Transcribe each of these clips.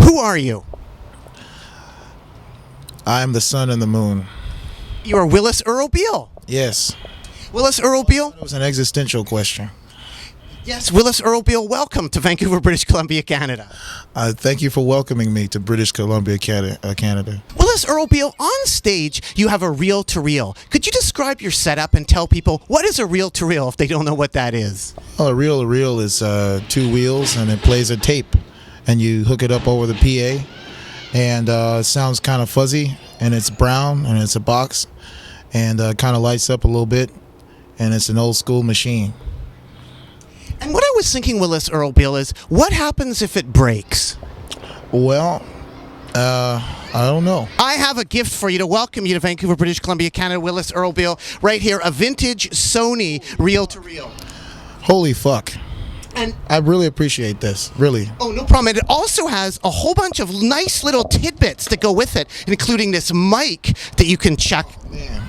Who are you? I am the sun and the moon. You are Willis Earl Beal. Yes. Willis Earl Beal? It was an existential question. Yes, Willis Earl Beal, welcome to Vancouver, British Columbia, Canada. Thank you for welcoming me to British Columbia, Canada. Willis Earl Beal, on stage, you have a reel-to-reel. Could you describe your setup and tell people what is a reel-to-reel if they don't know what that is? Well, a reel-to-reel is two wheels, and it plays a tape, and you hook it up over the PA, and it sounds kind of fuzzy, and it's brown, and it's a box, and kind of lights up a little bit, and it's an old-school machine. And what I was thinking, Willis Earl Beal, is what happens if it breaks? Well, I don't know. I have a gift for you to welcome you to Vancouver, British Columbia, Canada. Willis Earl Beal, right here, a vintage Sony reel-to-reel. Holy fuck. And I really appreciate this, really. oh, no problem. And it also has a whole bunch of nice little tidbits that go with it, including this mic that you can check.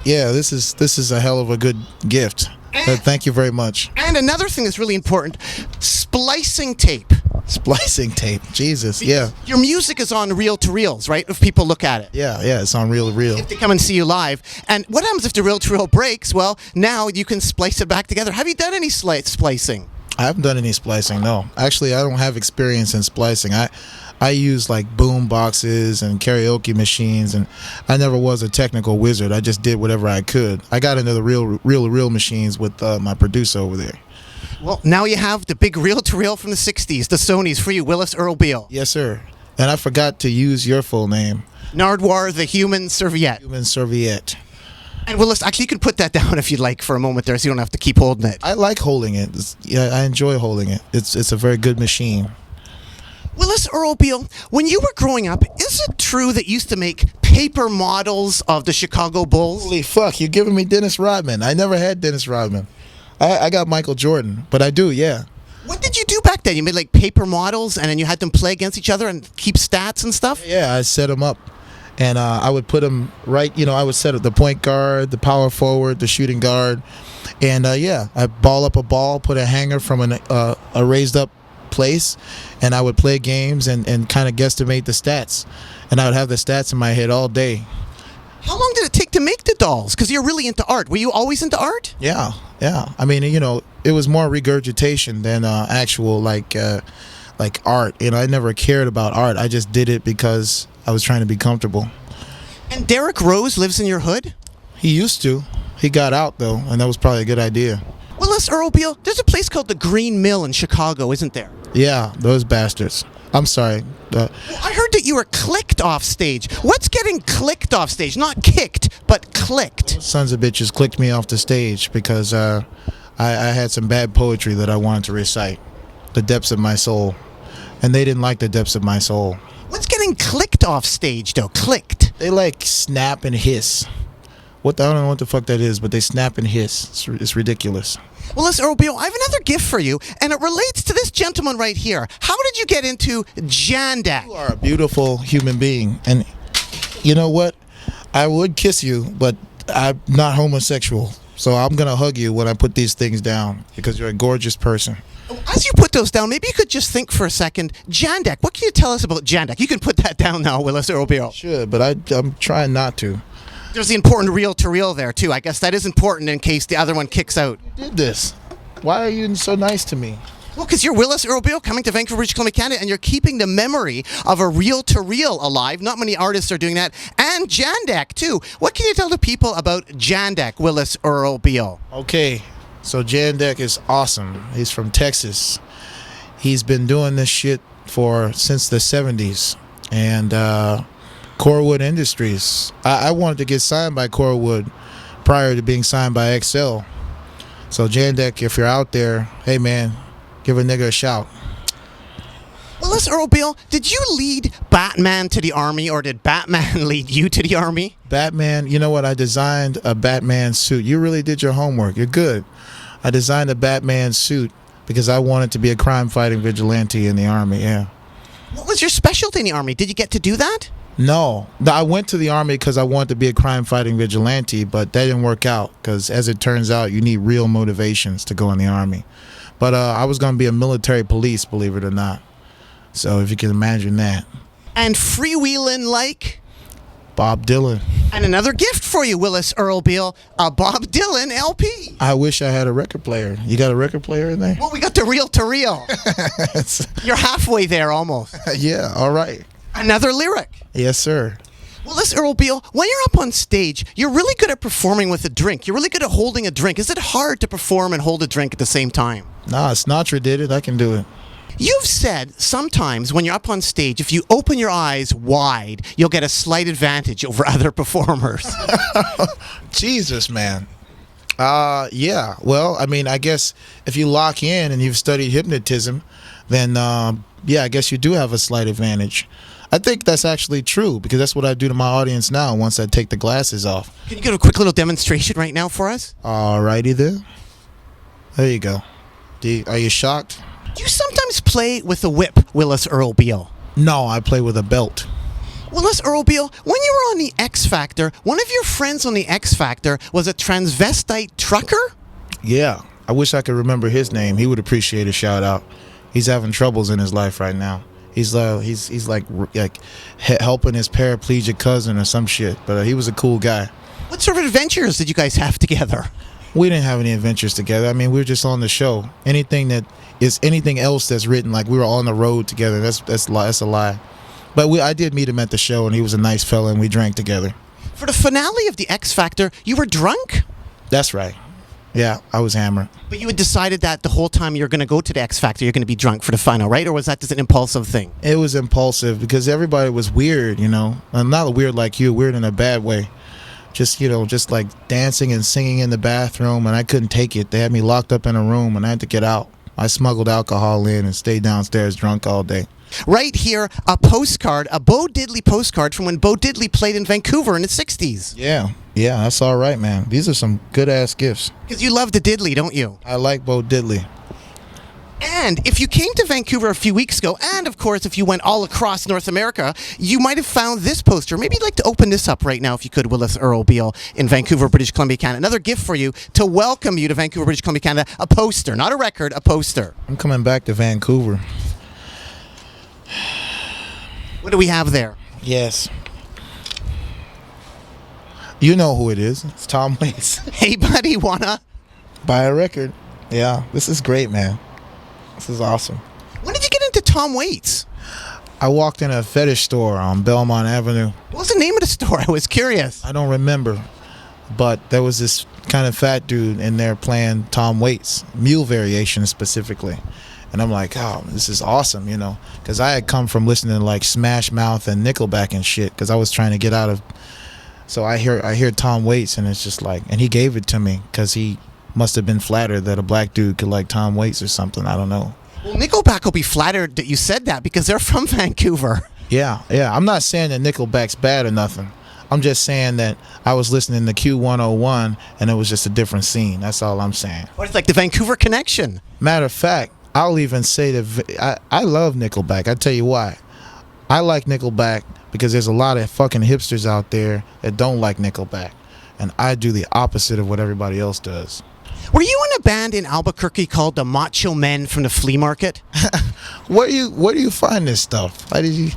Yeah, this is a hell of a good gift. Thank you very much. And another thing that's really important, splicing tape. Splicing tape. Jesus, yeah. Your music is on reel-to-reels, right? If people look at it. Yeah, it's on reel to reel. If they come and see you live. And what happens if the reel-to-reel breaks? Well, now you can splice it back together. Have you done any splicing? I haven't done any splicing, no. Actually, I don't have experience in splicing. I use like boom boxes and karaoke machines, and I never was a technical wizard. I just did whatever I could. I got into the reel machines with my producer over there. Well, now you have the big reel-to-reel from the 60s, the Sonys, for you, Willis Earl Beal. Yes, sir. And I forgot to use your full name. Nardwuar, the human serviette. Human serviette. And Willis, actually, you can put that down if you'd like for a moment there, so you don't have to keep holding it. I like holding it. I enjoy holding it. It's a very good machine. Willis Earl Beal, when you were growing up, is it true that you used to make paper models of the Chicago Bulls? Holy fuck, you're giving me Dennis Rodman. I never had Dennis Rodman. I got Michael Jordan, but I do, yeah. What did you do back then? You made like paper models and then you had them play against each other and keep stats and stuff? Yeah, I set them up. And I would put them right, I would set up the point guard, the power forward, the shooting guard. And I'd ball up a ball, put a hanger from a raised up place, and I would play games and kind of guesstimate the stats. And I would have the stats in my head all day. How long did it take to make the dolls? Because you're really into art. Were you always into art? Yeah. I mean, it was more regurgitation than actual like art. I never cared about art. I just did it because I was trying to be comfortable. And Derrick Rose lives in your hood? He used to. He got out though, and that was probably a good idea. Willis Earl Beal, there's a place called the Green Mill in Chicago, isn't there? Yeah, those bastards. I'm sorry. Well, I heard that you were clicked off stage. What's getting clicked off stage? Not kicked, but clicked. Sons of bitches clicked me off the stage because I had some bad poetry that I wanted to recite. The depths of my soul. And they didn't like the depths of my soul. What's getting clicked off stage, though? Clicked. They like snap and hiss. I don't know what the fuck that is, but they snap and hiss. It's ridiculous. Willis Earl Beal, I have another gift for you, and it relates to this gentleman right here. How did you get into Jandak? You are a beautiful human being, and you know what? I would kiss you, but I'm not homosexual, so I'm gonna hug you when I put these things down because you're a gorgeous person. As you put those down, maybe you could just think for a second. Jandak, what can you tell us about Jandak? You can put that down now, Willis Earl Beal. Sure, but I'm trying not to. There's the important reel-to-reel there, too. I guess that is important in case the other one kicks out. You did this. Why are you so nice to me? Well, because you're Willis Earl Beal coming to Vancouver, British Columbia, Canada, and you're keeping the memory of a reel-to-reel alive. Not many artists are doing that. And Jandak, too. What can you tell the people about Jandak, Willis Earl Beal? Okay, so Jandak is awesome. He's from Texas. He's been doing this shit since the 70s. And Corewood Industries. I wanted to get signed by Corewood prior to being signed by XL. So Jandak, if you're out there, hey man, give a nigga a shout. Willis Earl Beal, did you lead Batman to the army, or did Batman lead you to the army? Batman, you know what? I designed a Batman suit. You really did your homework. You're good. I designed a Batman suit because I wanted to be a crime-fighting vigilante in the army, yeah. What was your specialty in the army? Did you get to do that? No, I went to the army because I wanted to be a crime-fighting vigilante, but that didn't work out because, as it turns out, you need real motivations to go in the army. But I was going to be a military police, believe it or not. So if you can imagine that. And freewheeling like? Bob Dylan. And another gift for you, Willis Earl Beal, a Bob Dylan LP. I wish I had a record player. You got a record player in there? Well, we got the reel to reel. You're halfway there almost. Yeah, all right. Another lyric. Yes, sir. Willis Earl Beal, when you're up on stage, you're really good at performing with a drink. You're really good at holding a drink. Is it hard to perform and hold a drink at the same time? Nah, Sinatra did it. I can do it. You've said sometimes when you're up on stage, if you open your eyes wide, you'll get a slight advantage over other performers. Jesus, man. Yeah. Well, I mean, I guess if you lock in and you've studied hypnotism, then yeah, I guess you do have a slight advantage. I think that's actually true because that's what I do to my audience now once I take the glasses off. Can you give a quick little demonstration right now for us? Alrighty then. There you go. Are you shocked? Do you sometimes play with a whip, Willis Earl Beal? No, I play with a belt. Willis Earl Beal, when you were on the X Factor, one of your friends on the X Factor was a transvestite trucker? Yeah, I wish I could remember his name. He would appreciate a shout out. He's having troubles in his life right now. He's like helping his paraplegic cousin or some shit. But he was a cool guy. What sort of adventures did you guys have together? We didn't have any adventures together. I mean, we were just on the show. Anything else that's written, like we were on the road together, that's a lie. But I did meet him at the show, and he was a nice fella, and we drank together. For the finale of the X Factor, you were drunk? That's right. Yeah, I was hammered. But you had decided that the whole time you're going to go to the X Factor, you're going to be drunk for the final, right? Or was that just an impulsive thing? It was impulsive because everybody was weird, you know. Not weird like you, weird in a bad way. Just like dancing and singing in the bathroom, and I couldn't take it. They had me locked up in a room, and I had to get out. I smuggled alcohol in and stayed downstairs drunk all day. Right here, a postcard, a Bo Diddley postcard from when Bo Diddley played in Vancouver in the 60s. Yeah, that's all right, man. These are some good-ass gifts. Because you love the Diddley, don't you? I like Bo Diddley. And if you came to Vancouver a few weeks ago, and of course if you went all across North America, you might have found this poster. Maybe you'd like to open this up right now if you could, Willis Earl Beal in Vancouver, British Columbia, Canada. Another gift for you to welcome you to Vancouver, British Columbia, Canada. A poster, not a record, a poster. I'm coming back to Vancouver. What do we have there? Yes. You know who it is. It's Tom Waits. Hey, buddy, wanna buy a record? Yeah, this is great, man. This is awesome. When did you get into Tom Waits? I walked in a fetish store on Belmont Avenue. What was the name of the store? I was curious. I don't remember, but there was this kind of fat dude in there playing Tom Waits, Mule Variation specifically. And I'm like, oh, this is awesome, you know, because I had come from listening to like Smash Mouth and Nickelback and shit because I was trying to get out of. So I hear Tom Waits, and it's just like, and he gave it to me because he must have been flattered that a black dude could like Tom Waits or something. I don't know. Well, Nickelback will be flattered that you said that because they're from Vancouver. Yeah. I'm not saying that Nickelback's bad or nothing. I'm just saying that I was listening to Q101 and it was just a different scene. That's all I'm saying. Or it's like the Vancouver connection. Matter of fact, I'll even say that I love Nickelback. I tell you why. I like Nickelback because there's a lot of fucking hipsters out there that don't like Nickelback. And I do the opposite of what everybody else does. Were you in a band in Albuquerque called the Macho Men from the Flea Market? Where do you find this stuff? Why did you?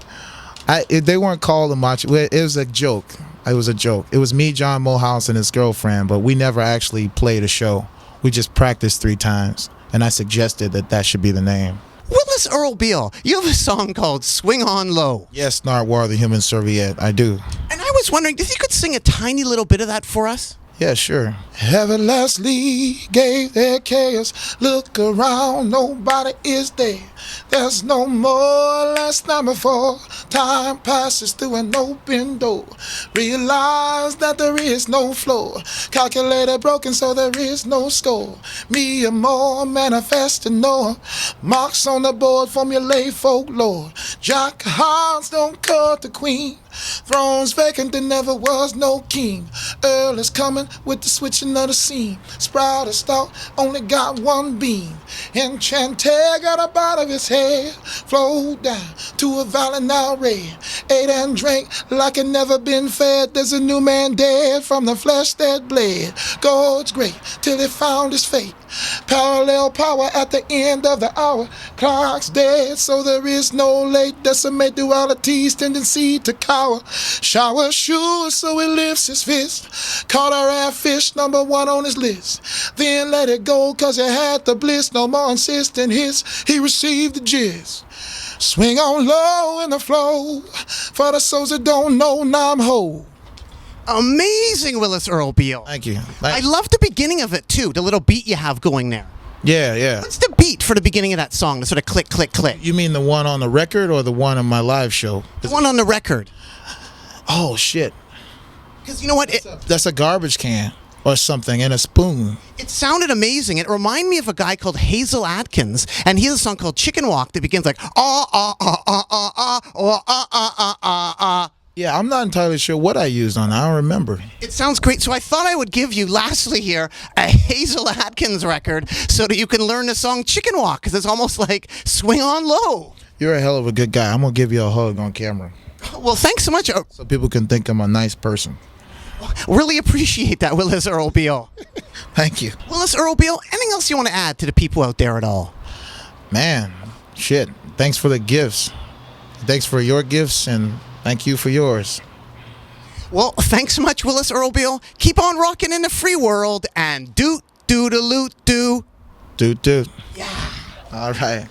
They weren't called the Macho. It was a joke. It was a joke. It was me, John Mohouse, and his girlfriend, but we never actually played a show. We just practiced 3 times, and I suggested that should be the name. Willis Earl Beal, you have a song called Swing On Low. Yes, Nardwuar, the Human Serviette, I do. And I was wondering if you could sing a tiny little bit of that for us? Yeah, sure. Heaven lastly gave their chaos. Look around, nobody is there. There's no more last night before time passes through an open door. Realize that there is no floor. Calculator broken, so there is no score. Me and more manifest and know. Marks on the board, formulate folklore. Jack hearts don't cut the queen. Thrones vacant, there never was no king. Earl is coming with the switching of the scene. Sprout a stalk, only got one beam. Enchanted got up out of his head, flowed down to a valley now red. ate and drank like it never been fed. There's a new man dead from the flesh that bled. God's great till he found his fate. Parallel power at the end of the hour. Clock's dead, so there is no late. Decimate duality's tendency to cower. Shower shoes, so he lifts his fist. Caught a rare fish, number one on his list. Then let it go, cause he had the bliss. No more insistent hiss, he received the jizz. Swing on low in the flow. For the souls that don't know, now I'm whole. Amazing, Willis Earl Beal. Thank you. I love the beginning of it too, the little beat you have going there. Yeah. What's the beat for the beginning of that song? The sort of click, click, click. You mean the one on the record or the one on my live show? The one on the record. Oh, shit. Because you know what? That's a garbage can or something and a spoon. It sounded amazing. It reminded me of a guy called Hazel Atkins, and he has a song called Chicken Walk that begins like, Yeah, I'm not entirely sure what I used on it. I don't remember. It sounds great. So I thought I would give you, lastly here, a Hazel Atkins record so that you can learn the song Chicken Walk, because it's almost like Swing on Low. You're a hell of a good guy. I'm going to give you a hug on camera. Well, thanks so much. So people can think I'm a nice person. Really appreciate that, Willis Earl Beal. Thank you. Willis Earl Beal, anything else you want to add to the people out there at all? Man, shit. Thanks for the gifts. Thanks for your gifts, and thank you for yours. Well, thanks so much, Willis Earl Beal. Keep on rocking in the free world, and doot, doot-a-loot, do. Doot, doot. Yeah. All right.